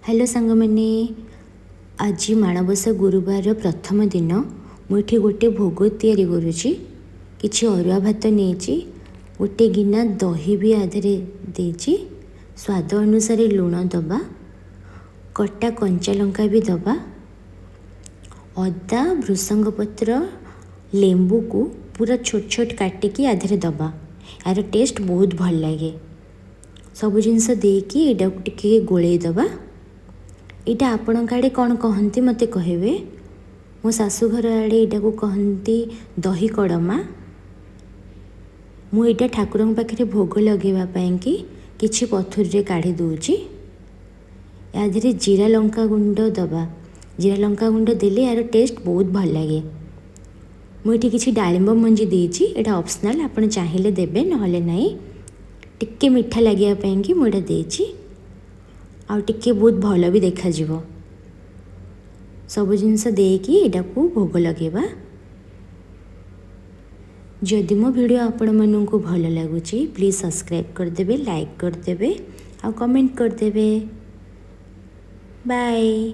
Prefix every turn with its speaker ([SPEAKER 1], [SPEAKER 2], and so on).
[SPEAKER 1] Hello सांग मैंने आज माणबसा गुरुवार प्रथम दिन मुझे गोटे भोग तैयारी करुँची किसी अरुआ भात नहीं गोटे गिना दही भी आधे देची स्वाद अनुसार लुण दबा कटा कंचा लंका भी दबा अदा भृसंग पत्र लेंबू को पूरा छोट छोट काटिकी आधे दबा यार टेस्ट बहुत भल लगे। सब जिनस देकी एटा टिके गोलई दबा। यहाँ आपण आड़े कौन कहती मत कहे मो शाशुघर आड़े यहाँ को कहती दही कड़मा। मुझे ठाकुर पाखे भोग लगेवाई कि पथुरी काढ़ी दूची यादे जीरा लंका गुंड दबा। जीरा लंका गुंड देले यार टेस्ट बहुत भल लगे। मुझे किसी डालिंब मंजी देची यहाँ ऑप्शनल आप चाहिए देवे नहले नहीं टिके मीठा लगे मुझे देची आउ टिके बहुत भल भी देखा जीवो। सब जिनस देकी यहाँ को भोग लगेबा। जदि मो वीडियो आपण मानू भल लगुच प्लीज सब्सक्राइब करदे लाइक करदे आ कमेंट करदे। बाय।